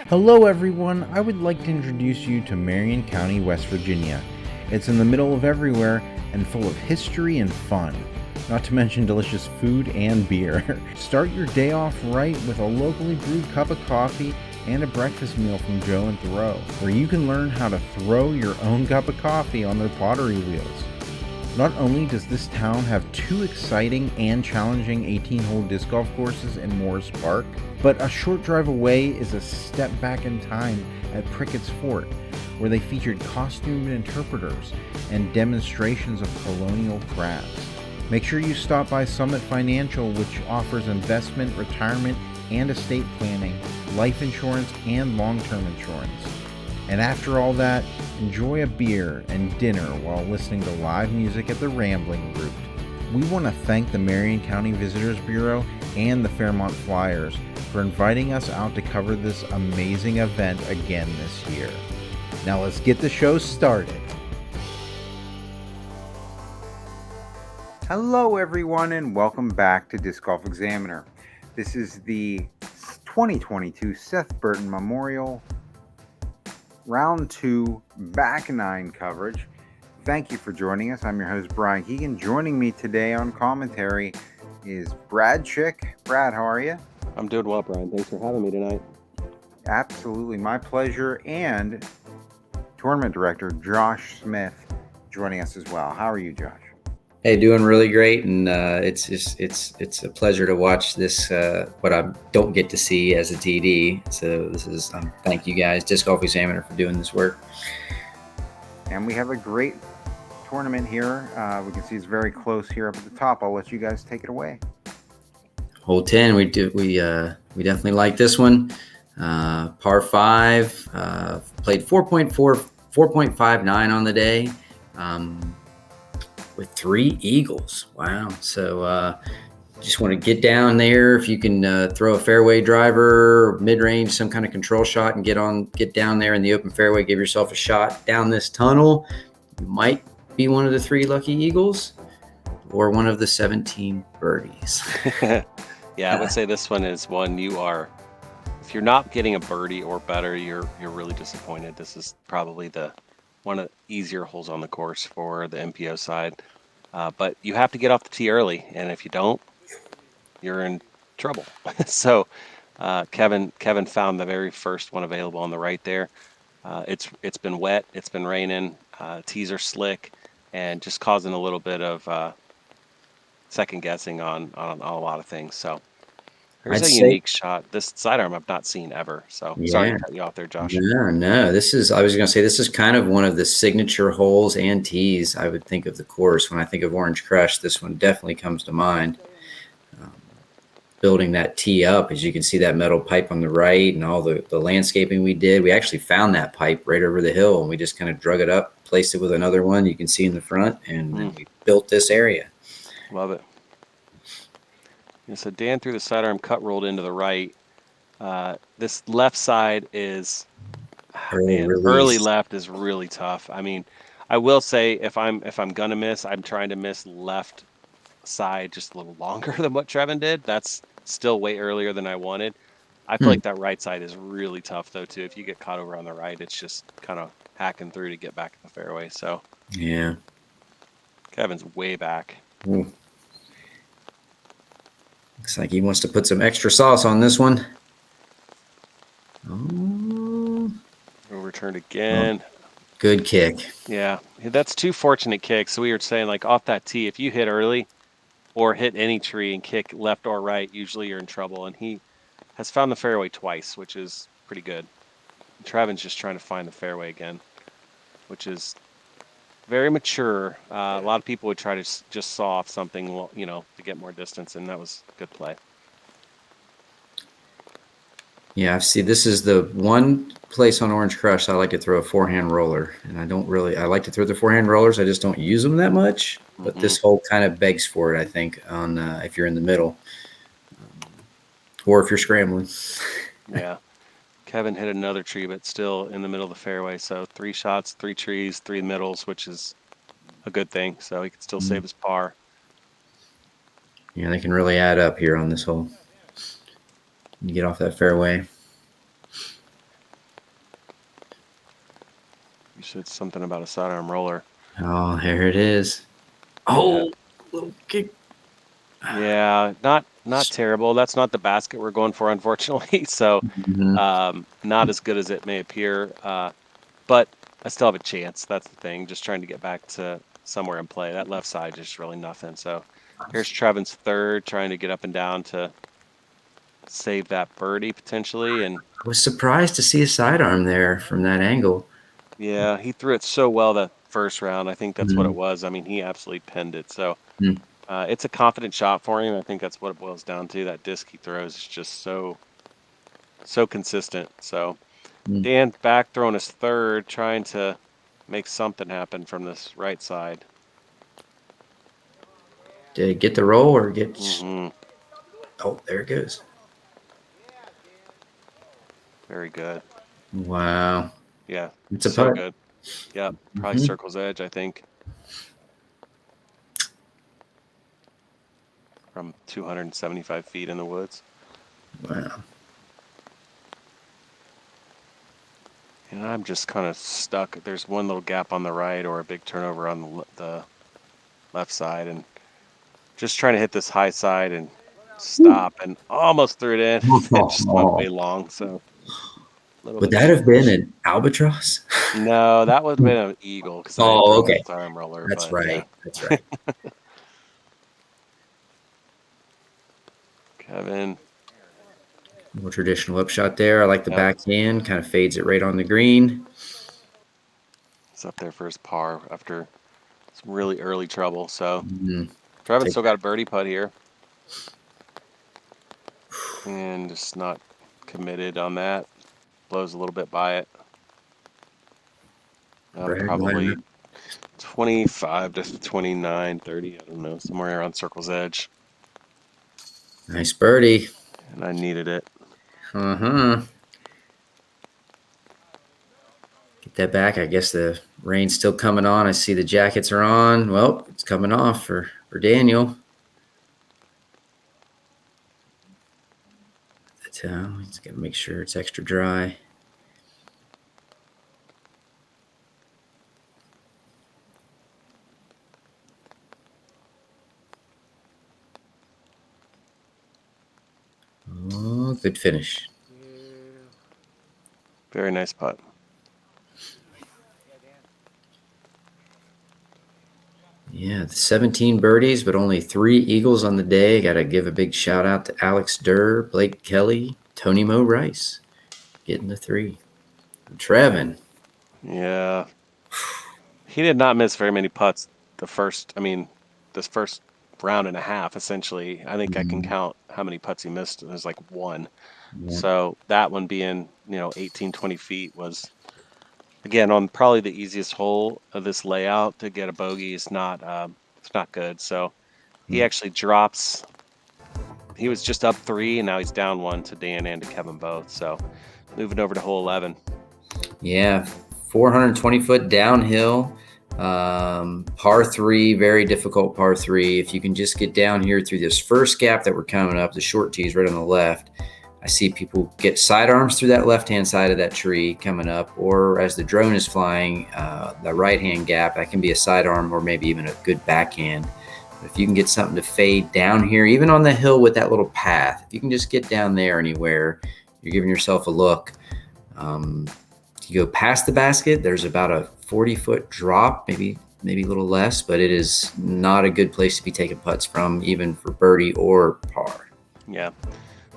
Hello everyone, I would like to introduce you to Marion County, West Virginia. It's in the middle of everywhere and full of history and fun, not to mention delicious food and beer. Start your day off right with a locally brewed cup of coffee and a breakfast meal from Joe and Crowe, where you can learn how to throw your own cup of coffee on their pottery wheels. Not only does this town have 2 exciting and challenging 18-hole disc golf courses in Morris Park, but a short drive away is a step back in time at Prickett's Fort, where they featured costumed interpreters and demonstrations of colonial crafts. Make sure you stop by Summit Financial, which offers investment, retirement, and estate planning, life insurance, and long-term insurance. And after all that, enjoy a beer and dinner while listening to live music at the Rambling Root. We want to thank the Marion County Visitors Bureau and the Fairmont Flyers for inviting us out to cover this amazing event again this year. Now let's get the show started. Hello everyone and welcome back to Disc Golf Examiner. This is the 2022 Seth Burton Memorial Round 2 Back 9 coverage. Thank you for joining us. I'm your host, Bryan Keegan. Joining me today on commentary is Brad Schick. Brad, how are you? I'm doing well, Bryan. Thanks for having me tonight. Absolutely, my pleasure. And Tournament Director Josh Smith joining us as well. How are you, Josh? Hey, doing really great, and it's a pleasure to watch this. What I don't get to see as a TD, so this is thank you guys, Disc Golf Examiner, for doing this work. And we have a great tournament here. We can see it's very close here up at the top. I'll let you guys take it away. Hole 10, we definitely like this one. Par 5, played 4.59 on the day. With 3 eagles. Wow. So just want to get down there. If you can throw a fairway driver, mid-range, some kind of control shot, and get down there in the open fairway, give yourself a shot down this tunnel. You might be one of the 3 lucky eagles or one of the 17 birdies. Yeah, I would say this one is one you are, if you're not getting a birdie or better, you're really disappointed. This is probably one of the easier holes on the course for the MPO side. But you have to get off the tee early, and if you don't, you're in trouble. So Kevin found the very first one available on the right there. It's been wet, it's been raining, tees are slick, and just causing a little bit of second guessing on a lot of things. So there's a unique shot. This sidearm I've not seen ever. So sorry to cut you off there, Josh. No. I was going to say, this is kind of one of the signature holes and tees I would think of the course. When I think of Orange Crush, this one definitely comes to mind. Building that tee up, as you can see that metal pipe on the right and all the landscaping we did. We actually found that pipe right over the hill, and we just kind of drug it up, placed it with another one you can see in the front, and then we built this area. Love it. Yeah, so Dan threw the sidearm, cut rolled into the right. This left side is early left is really tough. I mean, I will say if I'm gonna miss, I'm trying to miss left side just a little longer than what Trevon did. That's still way earlier than I wanted. I feel like that right side is really tough though too. If you get caught over on the right, it's just kind of hacking through to get back in the fairway. So yeah, Kevin's way back. Ooh. Looks like he wants to put some extra sauce on this one. Oh. Overturned again. Oh, good kick. Yeah, that's 2 fortunate kicks. So we were saying, like, off that tee, if you hit early or hit any tree and kick left or right, usually you're in trouble. And he has found the fairway twice, which is pretty good. Trevon's just trying to find the fairway again, which is very mature. A lot of people would try to just saw off something, to get more distance, and that was good play. Yeah, see, this is the one place on Orange Crush I like to throw a forehand roller, and I like to throw the forehand rollers. I just don't use them that much, but this hole kind of begs for it, I think, on if you're in the middle or if you're scrambling. Yeah. Kevin hit another tree, but still in the middle of the fairway. So 3 shots, 3 trees, 3 middles, which is a good thing. So he could still save his par. Yeah, they can really add up here on this hole. You get off that fairway. You said something about a sidearm roller. Oh, there it is. Oh, little kick. Yeah, not terrible. That's not the basket we're going for, unfortunately. So, not as good as it may appear. But I still have a chance. That's the thing. Just trying to get back to somewhere in play. That left side just really nothing. So, here's Trevon's third, trying to get up and down to save that birdie potentially. And I was surprised to see a sidearm there from that angle. yeah, he threw it so well that first round. I think that's what it was. I mean, he absolutely pinned it. So. It's a confident shot for him. I think that's what it boils down to. That disc he throws is just so consistent. So Dan back throwing his third, trying to make something happen from this right side. Did it get the roll or get? Oh, there it goes. Very good. Wow. Yeah, it's a so putt. good. Yeah, probably circle's edge, I think. From 275 feet in the woods. Wow. And I'm just kind of stuck. There's one little gap on the right or a big turnover on the left side. And just trying to hit this high side and stop and almost threw it in. It just went way long. So, would that have been an albatross? No, that would have been an eagle. Okay. Sidearm roller. That's right. Yeah. That's right. Kevin. More traditional upshot there. I like the backhand. Kind of fades it right on the green. It's up there for his par after some really early trouble. So Trevon still got a birdie putt here. And just not committed on that. Blows a little bit by it. Probably 25 to 29, 30. I don't know. Somewhere around circle's edge. Nice birdie. And I needed it. Get that back. I guess the rain's still coming on. I see the jackets are on. Well, it's coming off for Daniel. The towel. He's got to make sure it's extra dry. Oh, good finish. Very nice putt. Yeah, 17 birdies, but only 3 eagles on the day. Got to give a big shout out to Alex Durr, Blake Kelly, Tony Mo Rice, getting the 3. Trevon. Yeah. He did not miss very many putts this first round and a half, essentially. I think I can count how many putts he missed. There's like 1. Yeah. So that one being, 18, 20 feet was, again, on probably the easiest hole of this layout to get a bogey is not good. So he actually drops. He was just up 3, and now he's down 1 to Dan and to Kevin both. So moving over to hole 11. Yeah, 420-foot downhill. Par 3, very difficult par 3. If you can just get down here through this first gap that we're coming up, the short tees right on the left. I see people get sidearms through that left-hand side of that tree coming up, or as the drone is flying, the right-hand gap, that can be a sidearm or maybe even a good backhand. But if you can get something to fade down here, even on the hill with that little path, if you can just get down there anywhere, you're giving yourself a look. You go past the basket, there's about a 40-foot drop, maybe a little less, but it is not a good place to be taking putts from, even for birdie or par. Yeah.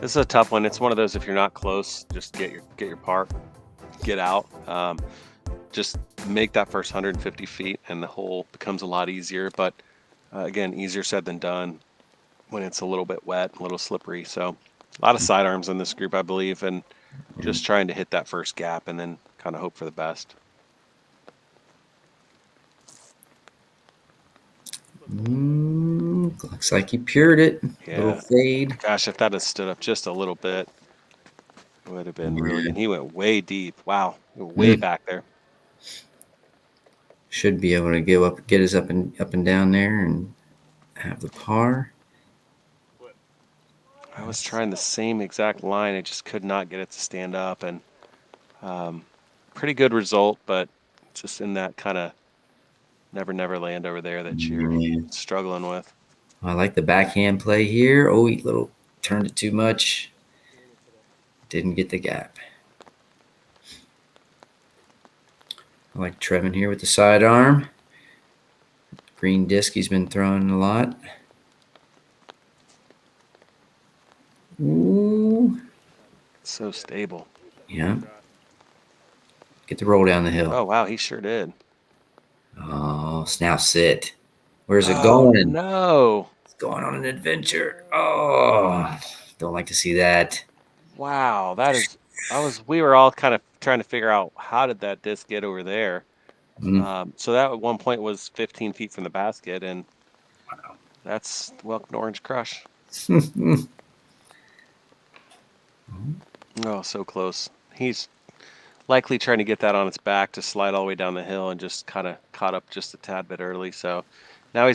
This is a tough one. It's one of those, if you're not close, just get your par, get out. Just make that first 150 feet and the hole becomes a lot easier. But again, easier said than done when it's a little bit wet, a little slippery. So a lot of sidearms in this group, I believe, and just trying to hit that first gap and then kind of hope for the best. Looks like he pured it. Yeah. Little fade. Gosh, if that had stood up just a little bit, it would have been really. And he went way deep. Wow, way back there. Should be able to get us up and down there and have the par. I was trying the same exact line. I just could not get it to stand up, and pretty good result, but just in that kind of never land over there that you're struggling with. I like the backhand play here. Oh, he turned it too much. Didn't get the gap. I like Trevon here with the sidearm. Green disc he's been throwing a lot. Ooh. So stable. Yeah. Get the roll down the hill. Oh, wow, he sure did. Oh, now sit. Where's it going? No. It's going on an adventure. Oh, don't like to see that. Wow, we were all kind of trying to figure out how did that disc get over there. So that at one point was 15 feet from the basket, and that's welcome to Orange Crush. Oh, so close. He's likely trying to get that on its back to slide all the way down the hill and just kind of caught up just a tad bit early. So now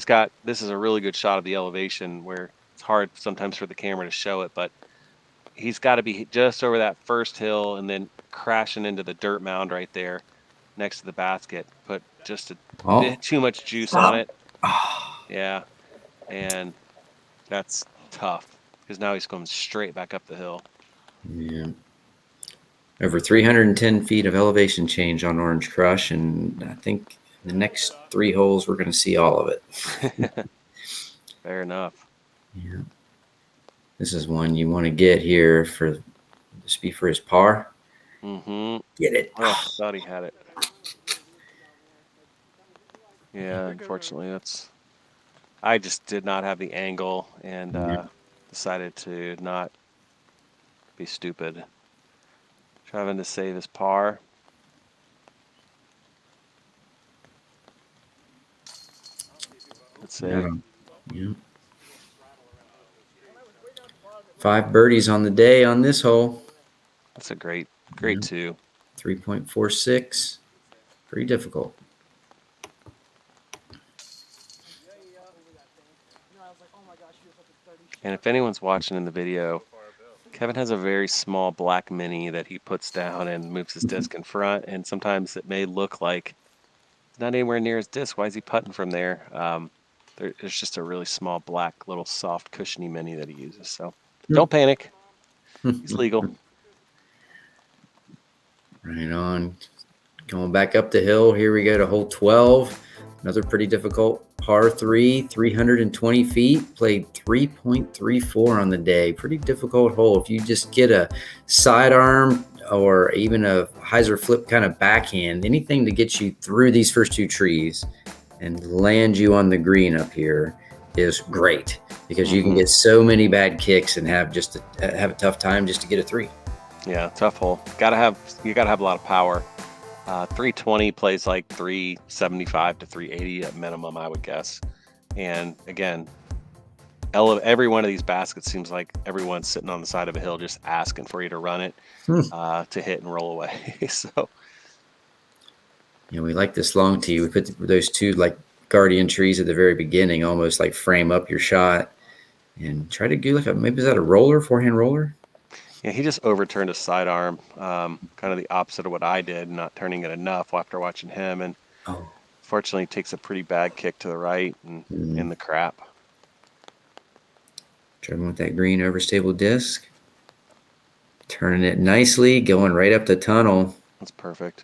this is a really good shot of the elevation where it's hard sometimes for the camera to show it, but he's got to be just over that first hill and then crashing into the dirt mound right there next to the basket. Put just a bit too much juice on it. Yeah. And that's tough because now he's going straight back up the hill. Yeah. Over 310 feet of elevation change on Orange Crush, and I think the next 3 holes we're going to see all of it. Fair enough. Yeah. This is one you want to get here for his par. Mm-hmm. Get it. Oh, I thought he had it. Yeah, unfortunately, I just did not have the angle and decided to not be stupid. Trying to save his par. Let's see. Yeah. 5 birdies on the day on this hole. That's a great 2. 3.46. Pretty difficult. And if anyone's watching in the video, Kevin has a very small black mini that he puts down and moves his disc in front. And sometimes it may look like it's not anywhere near his disc. Why is he putting from there? There's just a really small black little soft cushiony mini that he uses. So don't panic. He's legal. Right on. Going back up the hill. Here we go to hole 12. Another pretty difficult par 3, 320 feet. Played 3.34 on the day. Pretty difficult hole. If you just get a sidearm or even a hyzer flip kind of backhand, anything to get you through these first 2 trees and land you on the green up here is great because you can get so many bad kicks and have a tough time just to get a 3. Yeah, tough hole. You gotta have a lot of power. 320 plays like 375 to 380 at minimum, I would guess. And again, every one of these baskets seems like everyone's sitting on the side of a hill just asking for you to run it to hit and roll away. So, yeah, we like this long tee. We put those 2 like guardian trees at the very beginning, almost like frame up your shot, and try to do maybe is that a forehand roller? Yeah, he just overturned a sidearm, kind of the opposite of what I did, not turning it enough after watching him. And fortunately, takes a pretty bad kick to the right and in the crap. Trevon with that green overstable disc. Turning it nicely, going right up the tunnel. That's perfect.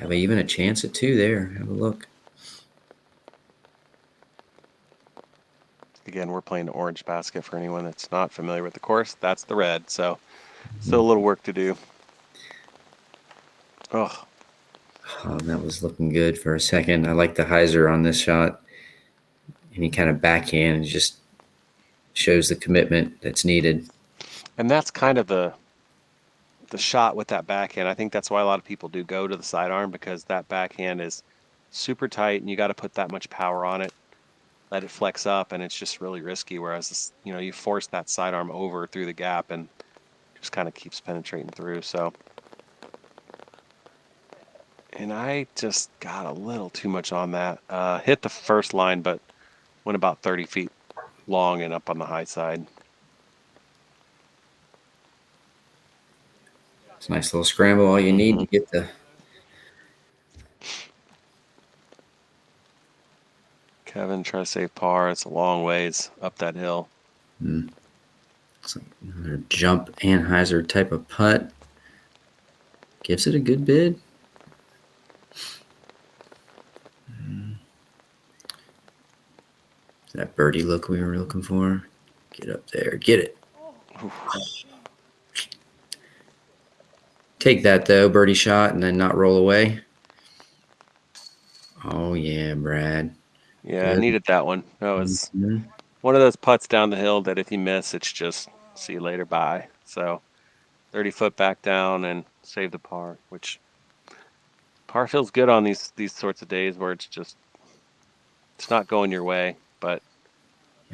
Have even a chance at 2 there. Have a look. Again, we're playing the orange basket for anyone that's not familiar with the course. That's the red, so still a little work to do. Oh, that was looking good for a second. I like the hyzer on this shot. Any kind of backhand just shows the commitment that's needed. And that's kind of the shot with that backhand. I think that's why a lot of people do go to the sidearm because that backhand is super tight and you got to put that much power on it. Let it flex up, and it's just really risky. Whereas, you force that sidearm over through the gap, and just kind of keeps penetrating through. So, And I just got a little too much on that. Hit the first line, but went about 30 feet long and up on the high side. It's a nice little scramble. All you need to get the. Kevin try to save par. It's a long ways up that hill. It's like another jump Anheuser type of putt. Gives it a good bid. That birdie look we were looking for. Get up there. Get it. Take that, though, birdie shot, and then not roll away. Oh, yeah, Brad. Yeah, I Good. needed that one. That was one of those putts down the hill that if you miss, it's just see you later, bye. So 30 foot back down and save the par, which par feels good on these sorts of days where it's not going your way, but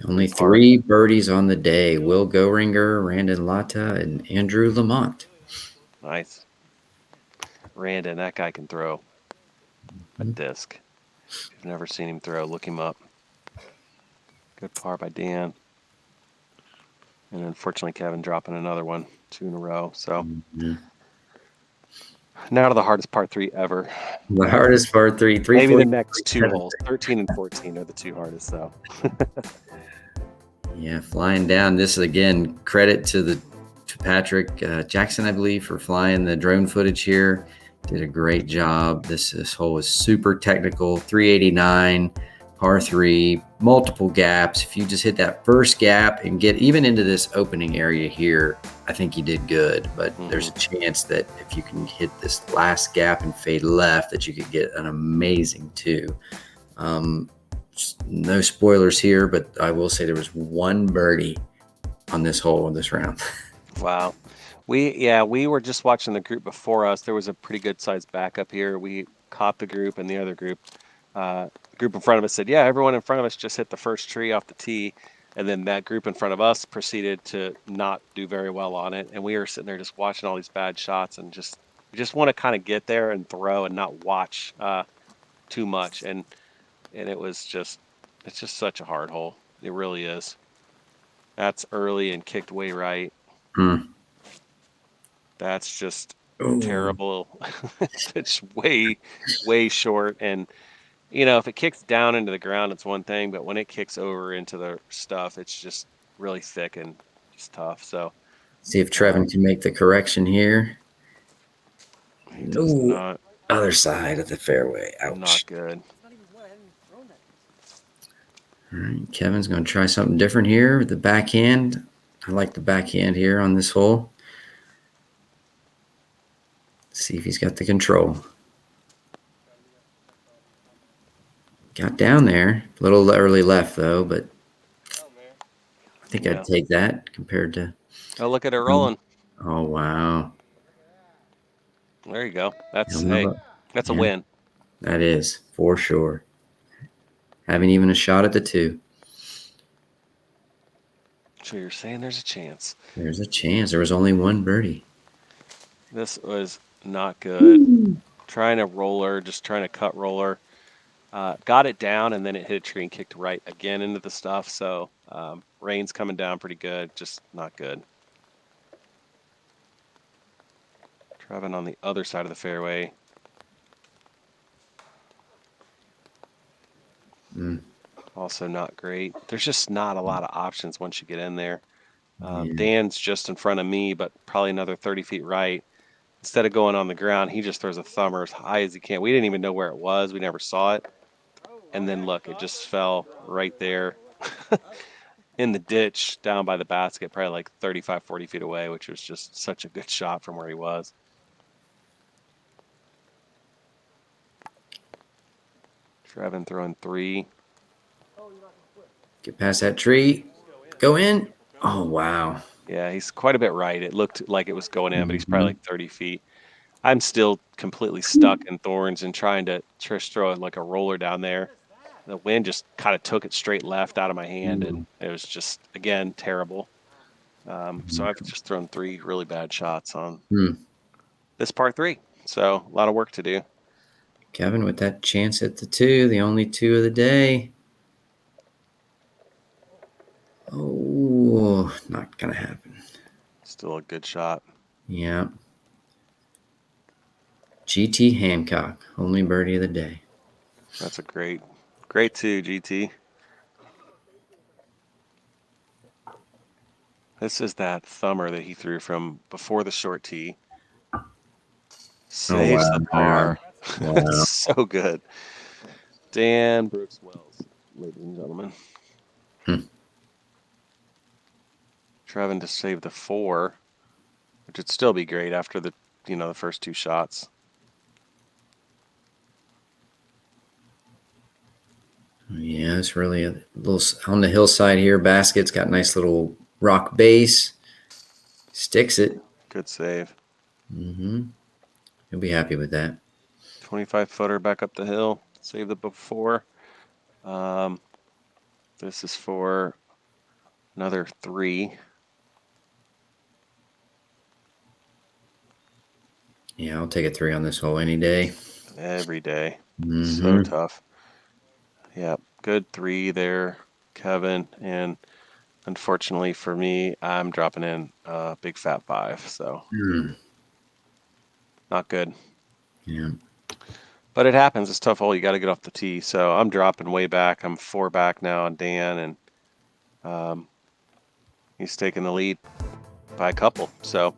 Only 3 birdies on the day. Will Goringer, Randon Lata, and Andrew Lamont. Nice. Randon, that guy can throw a disc. If you've never seen him throw, look him up. Good par by Dan. And unfortunately, Kevin dropping another one, 2 in a row. So now to the hardest par 3 ever. The hardest par 3. Maybe the next 2 holes. 13 and 14 are the 2 hardest, though. Yeah, flying down. This is, again, credit to Patrick Jackson, I believe, for flying the drone footage here. Did a great job. This hole is super technical. 389, par 3, multiple gaps. If you just hit that first gap and get even into this opening area here, I think you did good. But there's a chance that if you can hit this last gap and fade left, that you could get an amazing 2. No spoilers here, but I will say there was 1 birdie on this hole in this round. Wow. We were just watching the group before us. There was a pretty good sized backup here. We caught the group, and the other group, group in front of us said, yeah, everyone in front of us just hit the first tree off the tee. And then that group in front of us proceeded to not do very well on it. And we were sitting there just watching all these bad shots and just want to kind of get there and throw and not watch too much. And it's just such a hard hole. It really is. That's early and kicked way right. That's just terrible. It's way, way short. And, if it kicks down into the ground, it's one thing. But when it kicks over into the stuff, it's just really thick and just tough. So see if Trevon can make the correction here. He does not. Other side of the fairway. Ouch. Not good. All right, Kevin's going to try something different here with the backhand. I like the backhand here on this hole. See if he's got the control. Got down there. A little early left, though, but I think I'd take that compared to... Oh, look at it rolling. Oh, wow. There you go. That's a win. That is, for sure. Having even a shot at the 2. So you're saying there's a chance. There's a chance. There was only 1 birdie. This was not good. Trying to cut roller. Got it down, and then it hit a tree and kicked right again into the stuff. So rain's coming down pretty good. Just not good. Trevon on the other side of the fairway. Also not great. There's just not a lot of options once you get in there. Dan's just in front of me, but probably another 30 feet right. Instead of going on the ground, he just throws a thumber as high as he can. We didn't even know where it was. We never saw it. And then look, it just fell right there in the ditch down by the basket, probably like 35, 40 feet away, which was just such a good shot from where he was. Trevon throwing 3. Get past that tree. Go in. Oh, wow. Yeah, he's quite a bit right. It looked like it was going in, but he's probably like 30 feet. I'm still completely stuck in thorns and trying to throw like a roller down there. The wind just kind of took it straight left out of my hand, and it was just, again, terrible. So I've just thrown 3 really bad shots on this par 3. So a lot of work to do. Kevin with that chance at the 2, the only 2 of the day. Oh, not going to happen. Still a good shot. Yeah. GT Hancock, only birdie of the day. That's a great 2, GT. This is that thumber that he threw from before the short tee. Saves the par. Wow. It's so good. Dan Brooks Wells, ladies and gentlemen. Trevon to save the 4, which would still be great after the the first 2 shots. Yeah, it's really a little on the hillside here. Basket's got a nice little rock base. Sticks it. Good save. Mm-hmm. You'll be happy with that. 25-footer back up the hill. Saved it before. This is for another 3. Yeah, I'll take a 3 on this hole any day. Every day. Mm-hmm. So tough. Yeah, good 3 there, Kevin. And unfortunately for me, I'm dropping in a big fat 5. So not good. Yeah. But it happens. It's a tough hole. You got to get off the tee. So I'm dropping way back. I'm 4 back now on Dan, and he's taking the lead by a couple. So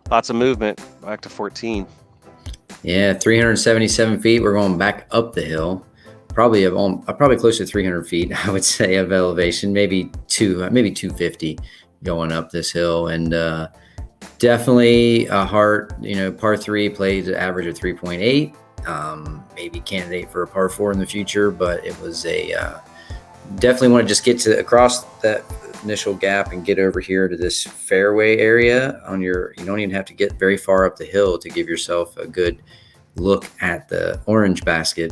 lots of movement. Back to 14. Yeah, 377 feet. We're going back up the hill. Probably close to 300 feet, I would say, of elevation. Maybe 250 going up this hill, and definitely a hard. Par 3 plays an average of 3.8. Maybe candidate for a par 4 in the future, but it was definitely want to just get across that initial gap and get over here to this fairway area you don't even have to get very far up the hill to give yourself a good look at the orange basket.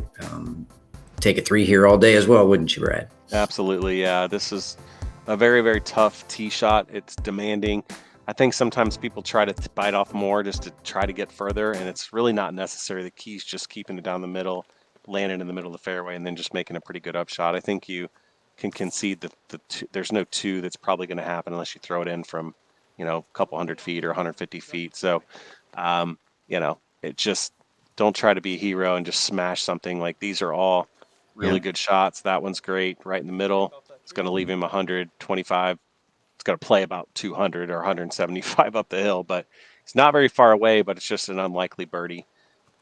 Take a 3 here all day as well, wouldn't you, Brad? Absolutely. Yeah. This is a very, very tough tee shot. It's demanding. I think sometimes people try to bite off more just to try to get further, and it's really not necessary. The key's just keeping it down the middle, landing in the middle of the fairway, and then just making a pretty good upshot. I think you can concede that there's no 2 that's probably going to happen unless you throw it in from, a couple 100 feet or 150 feet. So, it just don't try to be a hero and just smash something. Like, these are all really good shots. That one's great, right in the middle. It's going to leave him 125. It's going to play about 200 or 175 up the hill, but it's not very far away, but it's just an unlikely birdie.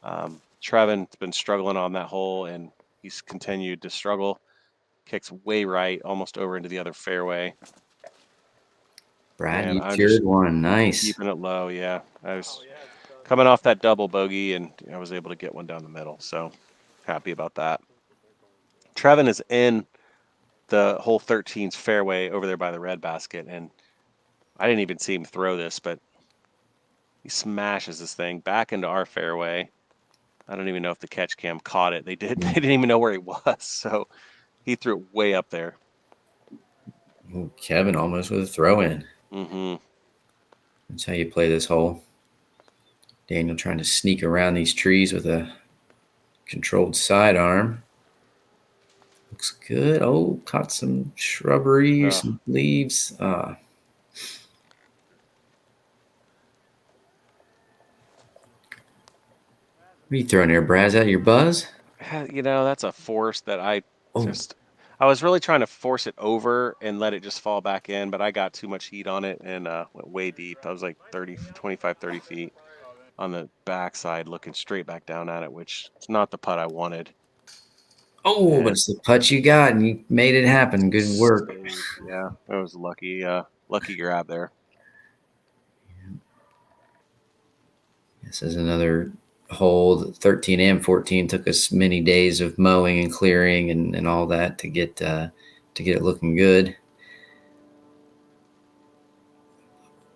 Trevon's been struggling on that hole, and he's continued to struggle. Kicks way right, almost over into the other fairway. Brad, you cheered one. Nice. Keeping it low, yeah. I was coming off that double bogey, and I was able to get one down the middle, so happy about that. Trevon is in the hole 13's fairway over there by the red basket, and I didn't even see him throw this, but he smashes this thing back into our fairway. I don't even know if the catch cam caught it. They didn't even know where he was, so he threw it way up there. Ooh, Kevin almost with a throw in. Mm-hmm. That's how you play this hole. Daniel trying to sneak around these trees with a controlled sidearm. Looks good. Oh, caught some shrubbery, some leaves. What are you throwing there, Brad? Is that your buzz? That's a force that I was really trying to force it over and let it just fall back in, but I got too much heat on it and went way deep. I was like 25, 30 feet on the backside looking straight back down at it, which is not the putt I wanted. Oh, but it's the putt you got, and you made it happen. Good work. Yeah, that was lucky grab there. This is another hole. 13 and 14 took us many days of mowing and clearing and all that to get it looking good.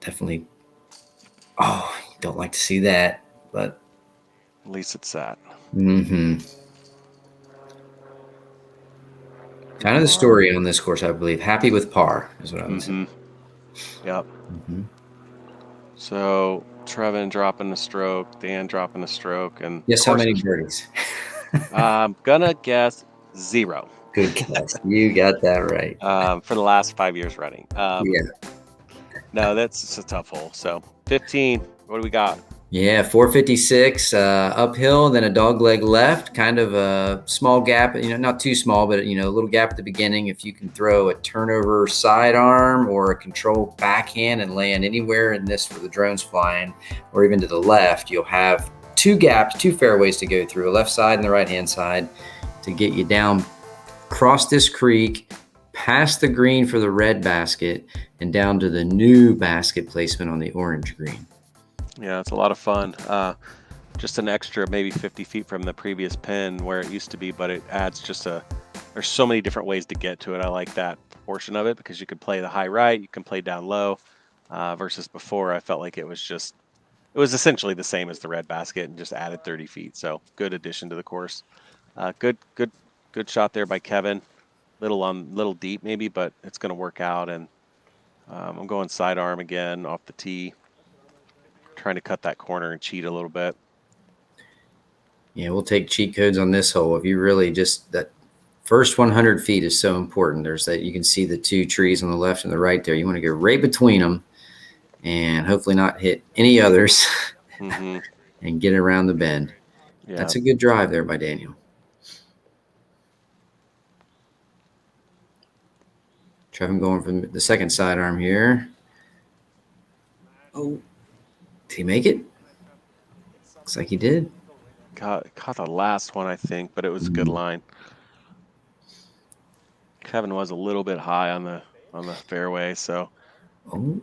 Definitely. Oh, you don't like to see that, but at least it's that. Mm-hmm. Kind of the story on this course, I believe. Happy with par is what I would say. Yep. Mm-hmm. So Trevon dropping the stroke, Dan dropping the stroke, and guess how many birdies? I'm gonna guess 0. Good guess. You got that right. For the last 5 years running. Yeah. No, that's just a tough hole. So 15. What do we got? Yeah, 456 uphill, then a dog leg left, kind of a small gap, not too small, but a little gap at the beginning. If you can throw a turnover sidearm or a control backhand and land anywhere in this where the drone's flying, or even to the left, you'll have 2 gaps, 2 fairways to go through, a left side and the right hand side, to get you down, cross this creek, past the green for the red basket, and down to the new basket placement on the orange green. Yeah, it's a lot of fun. Just an extra maybe 50 feet from the previous pin where it used to be, but it adds there's so many different ways to get to it. I like that portion of it because you can play the high right, you can play down low, versus before I felt like it was essentially the same as the red basket and just added 30 feet. So good addition to the course. Good shot there by Kevin. Little deep maybe, but it's going to work out. And I'm going sidearm again off the tee, trying to cut that corner and cheat a little bit. Yeah, we'll take cheat codes on this hole. If you really that first 100 feet is so important. There's that you can see the 2 trees on the left and the right there. You want to go right between them and hopefully not hit any others and get around the bend. Yeah. That's a good drive there by Daniel. Trevon going from the second sidearm here. Oh, did he make it? Looks like he did. Caught the last one, I think, but it was a good line. Kevin was a little bit high on the fairway, so. Oh,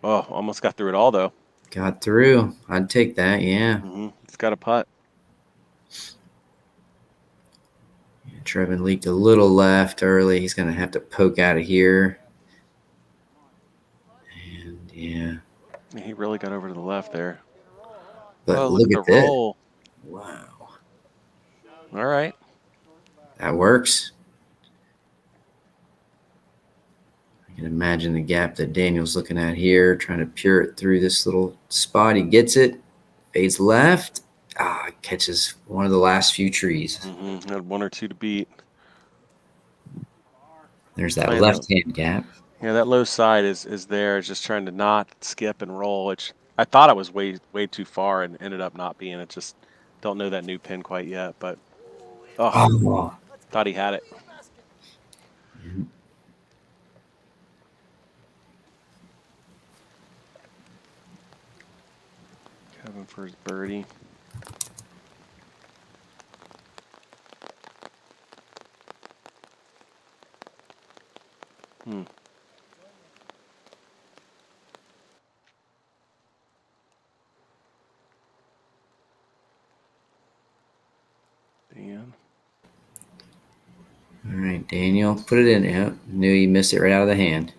almost got through it all though. Got through. I'd take that. Yeah. It's got a putt. Yeah, Trevon leaked a little left early. He's going to have to poke out of here. And yeah. He really got over to the left there. But look at the roll. Wow. All right. That works. I can imagine the gap that Daniel's looking at here, trying to pure it through this little spot. He gets it, fades left. Catches one of the last few trees. Had 1 or 2 to beat. There's that left-hand gap. Yeah, that low side is there. It's just trying to not skip and roll, which I thought I was way too far and ended up not being. It just don't know that new pin quite yet, but thought he had it. Kevin for his birdie. Dan. All right, Daniel, put it in. Yeah, knew you missed it right out of the hand.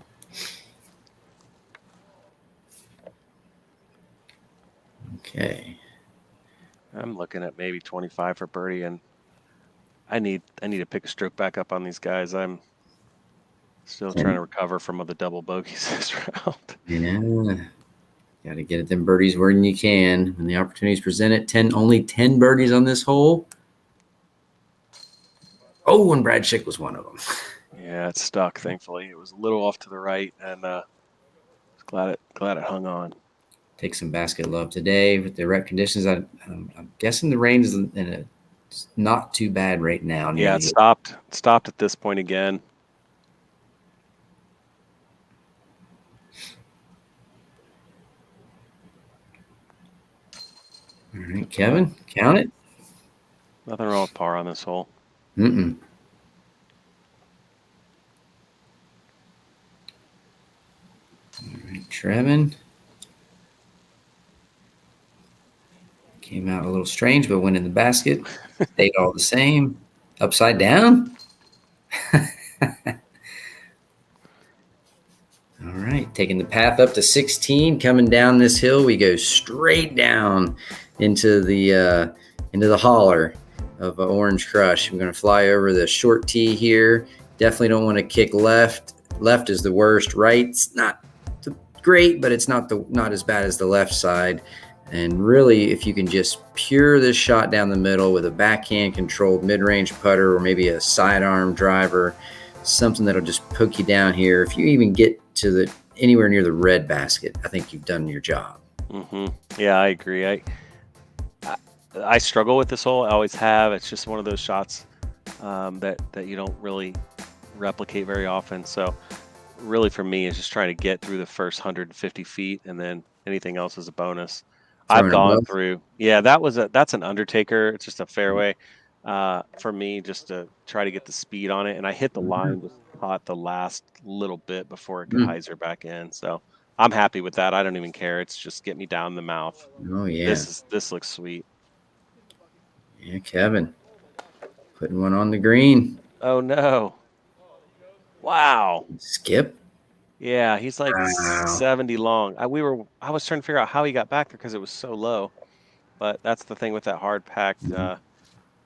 Okay. I'm looking at maybe 25 for birdie, and I need to pick a stroke back up on these guys. I'm still trying to recover from all the double bogeys this round. Yeah. Got to get at them birdies when you can. When the opportunities present it, only 10 birdies on this hole. Oh, and Brad Schick was one of them. Yeah, it stuck, thankfully. It was a little off to the right, and glad it hung on. Take some basket love today with the right conditions. I'm guessing the rain is not too bad right now. Yeah, it stopped at this point again. All right, Kevin, count it. Nothing wrong with par on this hole. All right, Trevon. Came out a little strange, but went in the basket. Stayed all the same. Upside down. All right, taking the path up to 16. Coming down this hill, we go straight down into the holler of Orange Crush. I'm going to fly over the short tee here. Definitely don't want to kick left. Left is the worst. Right's not great, but it's not as bad as the left side. And really, if you can just pure this shot down the middle with a backhand controlled mid-range putter or maybe a sidearm driver, something that'll just poke you down here. If you even get to the anywhere near the red basket, I think you've done your job. Yeah, I agree. I struggle with this hole. I always have. It's just one of those shots that you don't really replicate very often. So really for me, it's just trying to get through the first 150 feet, and then anything else is a bonus. I've Throwing a gone bluff. through. Yeah, that's an undertaker. It's just a fairway for me, just to try to get the speed on it. And I hit the line, just caught the last little bit before it could hyzer back in. So I'm happy with that. I don't even care. It's just get me down the mouth. Oh, yeah. This looks sweet. Yeah, Kevin. Putting one on the green. Oh no! Wow. Skip. Yeah, he's like Wow. 70 long. I was trying to figure out how he got back there because it was so low. But that's the thing with that hard packed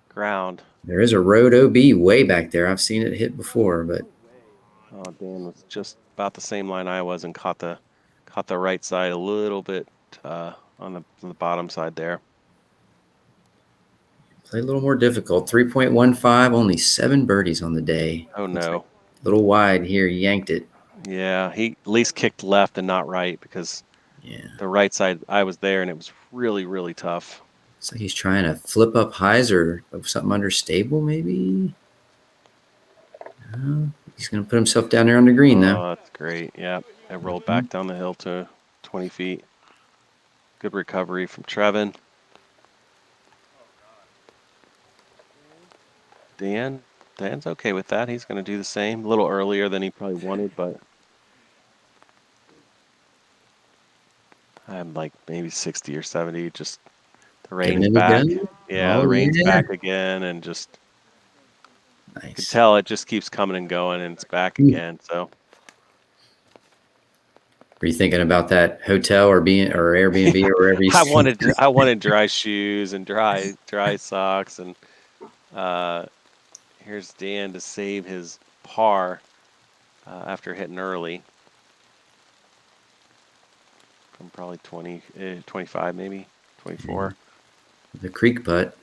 ground. There is a road OB way back there. I've seen it hit before, but Oh, Dan was just about the same line I was and caught the right side a little bit on the bottom side there. play a little more difficult. 3.15, only 7 birdies on the day. Oh no. A little wide here. He yanked it. Yeah, he at least kicked left and not right, because the right side, I was there and it was really, really tough. It's like he's trying to flip up hyzer of something understable, maybe. No, he's going to put himself down there on the green now. Oh, that's great. Yeah, I rolled back down the hill to 20 feet. Good recovery from Trevon. Dan's okay with that. He's going to do the same. A little earlier than he probably wanted, but I'm like maybe 60 or 70. Just the rain's back. Yeah, the rain's back again, and just you can tell it just keeps coming and going, and it's back again. So, were you thinking about that hotel or Airbnb or wherever you? I wanted dry shoes and dry socks, and here's Dan to save his par after hitting early from probably 25, maybe 24. The creek putt.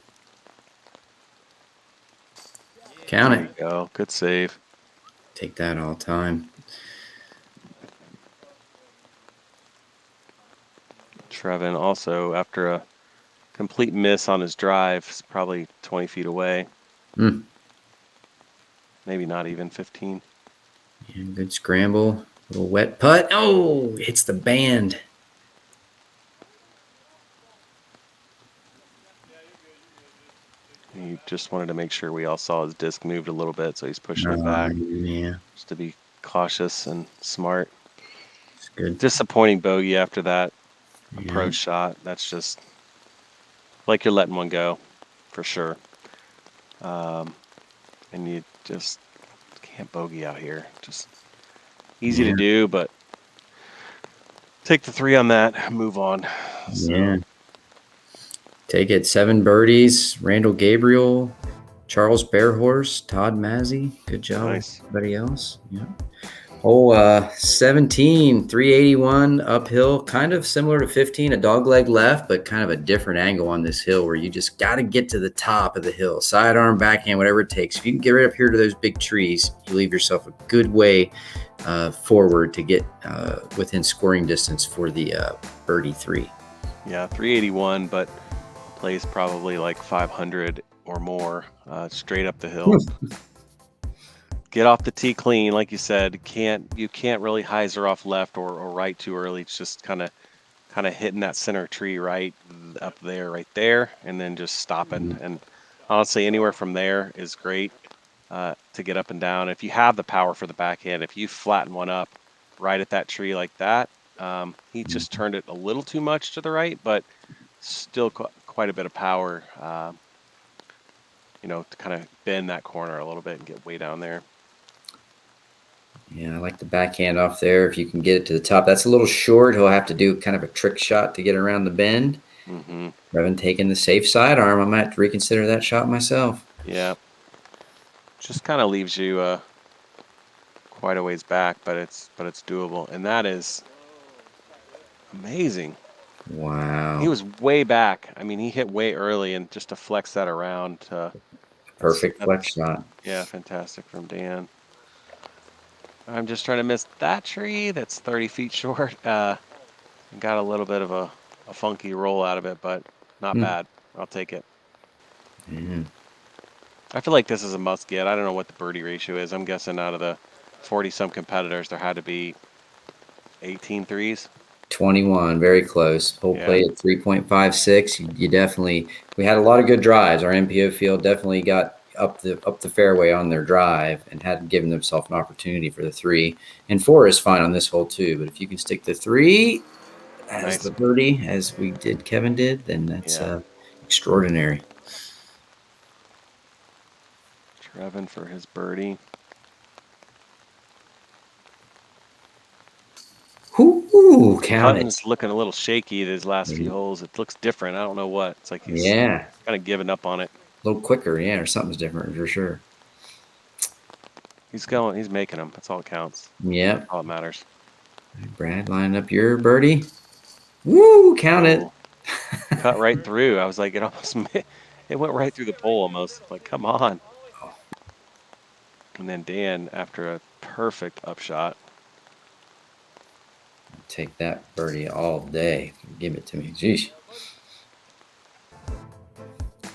Count There it. you go. Good save. Take that all time. Trevon also, after a complete miss on his drive, is probably 20 feet away. Maybe not even 15. Yeah, good scramble. Little wet putt. Oh, hits the band. He just wanted to make sure we all saw his disc moved a little bit, so he's pushing it back. Yeah. Just to be cautious and smart. It's good. Disappointing bogey after that approach shot. That's just like you're letting one go, for sure. And you just can't bogey out here. Just easy to do, but take the 3 on that, move on. So. Yeah. Take it. 7 birdies. Randall Gabriel, Charles Bearhorse, Todd Mazzy. Good job. Nice. Everybody else. Yeah. Hole 17, 381 uphill, kind of similar to 15, a dog leg left, but kind of a different angle on this hill where you just got to get to the top of the hill. Sidearm, backhand, whatever it takes. If you can get right up here to those big trees, you leave yourself a good way forward to get within scoring distance for the birdie 3. Yeah, 381, but plays probably like 500 or more straight up the hill. Get off the tee clean, like you said. You can't really hyzer off left or right too early. It's just kind of hitting that center tree right there, and then just stopping. And honestly, anywhere from there is great to get up and down. If you have the power for the backhand, if you flatten one up right at that tree like that, he just turned it a little too much to the right, but still quite a bit of power, to kind of bend that corner a little bit and get way down there. Yeah, I like the backhand off there. If you can get it to the top, that's a little short. He'll have to do kind of a trick shot to get around the bend. Trevon taking the safe sidearm. I might have to reconsider that shot myself. Yeah, just kind of leaves you quite a ways back, but it's doable, and that is amazing. Wow. He was way back. I mean, he hit way early, and just to flex that around. Perfect flex shot. Yeah, fantastic from Dan. I'm just trying to miss that tree. That's 30 feet short. Got a little bit of a funky roll out of it, but not bad. I'll take it. Mm. I feel like this is a must get. I don't know what the birdie ratio is. I'm guessing out of the 40-some competitors, there had to be 18 threes. 21, very close. Whole play at 3.56. You definitely, we had a lot of good drives. Our MPO field definitely got up the fairway on their drive and hadn't given themselves an opportunity for the 3. And 4 is fine on this hole too. But if you can stick the 3 as the birdie, as Kevin did, then that's extraordinary. Trevon for his birdie. Ooh, count it. Hutton's looking a little shaky at his last few holes. It looks different. I don't know what. It's like he's kind of giving up on it. A little quicker, or something's different for sure. He's going. He's making them. That's all that counts. Yep. That's all that matters. Brad, line up your birdie. Woo, count it. Cut right through. I was like, it went right through the pole almost. Like, come on. And then Dan, after a perfect upshot. Take that birdie all day. Give it to me. Jeez.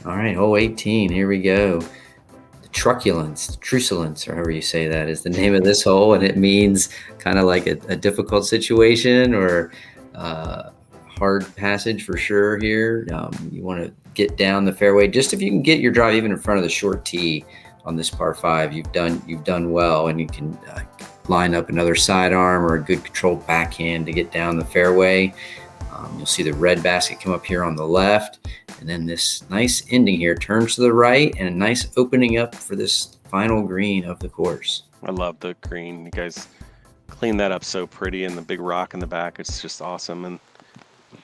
All right, hole 18. Here we go. The truculence, or however you say that, is the name of this hole, and it means kind of like a difficult situation or hard passage for sure here. You want to get down the fairway. Just if you can get your drive even in front of the short tee on this par 5, you've done well, and you can line up another sidearm or a good controlled backhand to get down the fairway. You'll see the red basket come up here on the left, and then this nice ending here turns to the right, and a nice opening up for this final green of the course. I love the green. You guys clean that up so pretty, and the big rock in the back. It's just awesome. And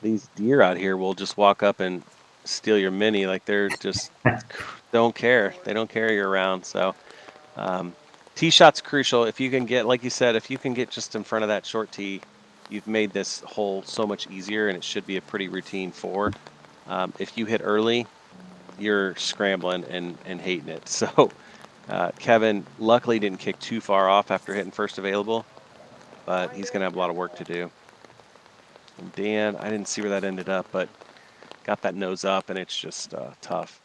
these deer out here will just walk up and steal your mini. Like, they're just don't care. They don't carry you around. So tee shot's crucial. If you can get, like you said, if you can get just in front of that short tee, you've made this hole so much easier, and it should be a pretty routine 4. If you hit early, you're scrambling and hating it. So Kevin luckily didn't kick too far off after hitting first available, but he's going to have a lot of work to do. And Dan, I didn't see where that ended up, but got that nose up, and it's just tough.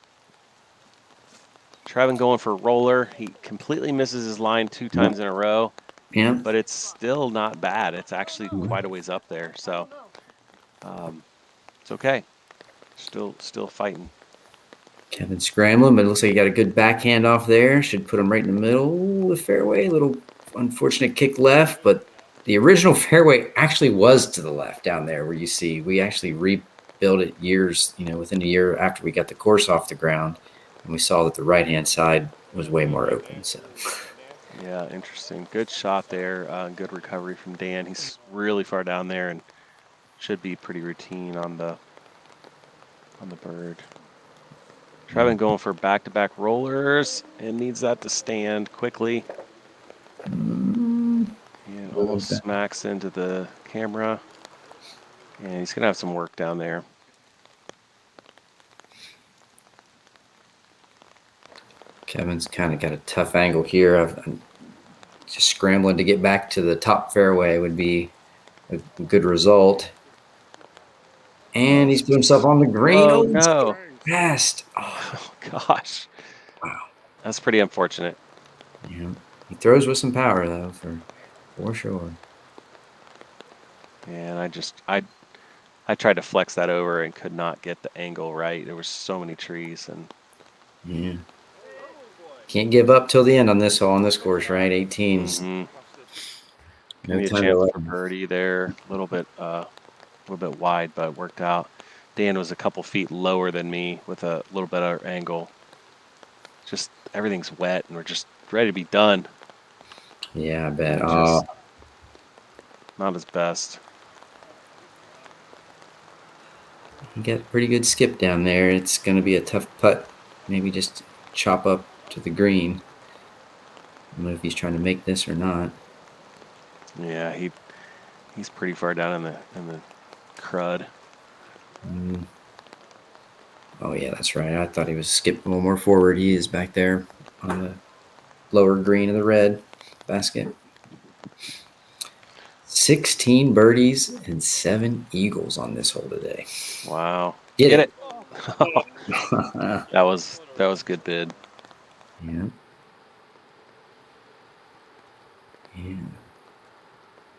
Trevon going for roller. He completely misses his line 2 times in a row. Yeah. But it's still not bad. It's actually quite a ways up there. So it's okay. Still fighting. Kevin scrambling, but it looks like he got a good backhand off there. Should put him right in the middle of the fairway. A little unfortunate kick left, but the original fairway actually was to the left down there where you see. We actually rebuilt it years, within a year after we got the course off the ground, and we saw that the right-hand side was way more open. So. Yeah, interesting. Good shot there. Good recovery from Dan. He's really far down there and should be pretty routine on the bird. Trevon going for back-to-back rollers and needs that to stand quickly. And almost smacks into the camera. And he's going to have some work down there. Kevin's kind of got a tough angle here. I'm just scrambling to get back to the top fairway would be a good result. And he's put himself on the green. Oh, no. Fast. Oh, gosh. Wow. That's pretty unfortunate. Yeah. He throws with some power, though, for sure. And I tried to flex that over and could not get the angle right. There were so many trees. Yeah. Can't give up till the end on this hole, on this course, right? 18s. No a chance for birdie there. A little bit wide, but worked out. Dan was a couple feet lower than me with a little better angle. Just everything's wet, and we're just ready to be done. Yeah, I bet. Not his best. He got a pretty good skip down there. It's going to be a tough putt. Maybe just chop up to the green. I don't know if he's trying to make this or not. Yeah, he's pretty far down in the crud. Mm. Oh, yeah, that's right. I thought he was skipping a little more forward. He is back there on the lower green of the red basket. 16 birdies and 7 eagles on this hole today. Wow. Get it. That was good bid. Yeah. Yeah.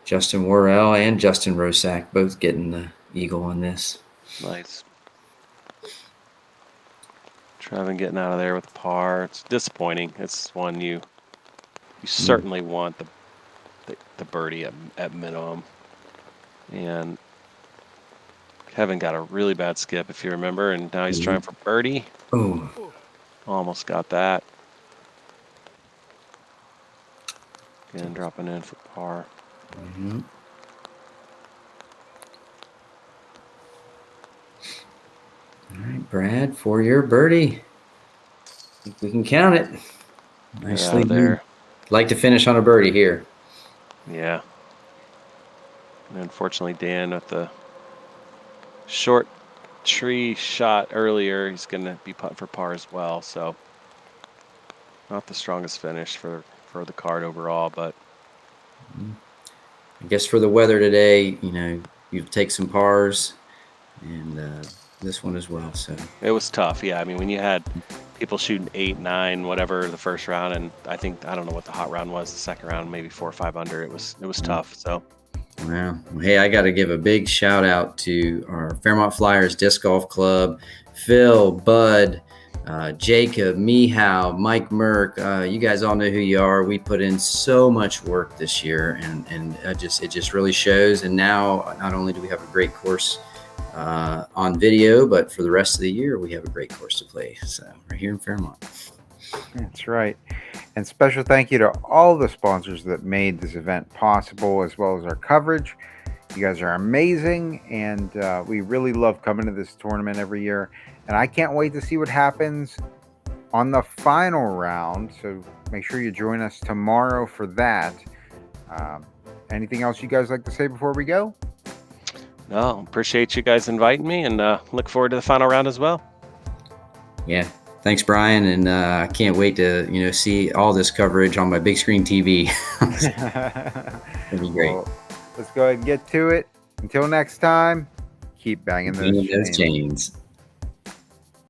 Justin Worrell and Justin Rosak both getting the eagle on this. Nice. Trevon getting out of there with par. It's disappointing. It's one you certainly want the birdie at minimum. And Kevin got a really bad skip, if you remember, and now he's trying for birdie. Oh. Almost got that. Again, dropping in for par. Mm-hmm. All right, Brad, for your birdie. I think we can count it. Nicely there. Like to finish on a birdie here. Yeah. And unfortunately, Dan with the short tree shot earlier, he's going to be putting for par as well. So not the strongest finish for the card overall, but I guess for the weather today, you take some pars and this one as well. So it was tough. Yeah, I mean, when you had people shooting 8, 9, whatever the first round, and I don't know what the hot round was, the second round, maybe 4 or 5 under. It was tough. So. Wow. Well, hey, I got to give a big shout out to our Fairmont Flyers Disc Golf Club, Phil, Bud, Jacob, Mihao, Mike Merck. You guys all know who you are. We put in so much work this year, and it just really shows. And now, not only do we have a great course on video, but for the rest of the year, we have a great course to play. So right here in Fairmont. That's right. And special thank you to all the sponsors that made this event possible, as well as our coverage. You guys are amazing, and we really love coming to this tournament every year. And I can't wait to see what happens on the final round. So make sure you join us tomorrow for that. Anything else you guys like to say before we go? No, appreciate you guys inviting me, and look forward to the final round as well. Yeah. Thanks, Bryan, and I can't wait to see all this coverage on my big screen TV. It'll be great. Well, let's go ahead and get to it. Until next time, keep banging those chains.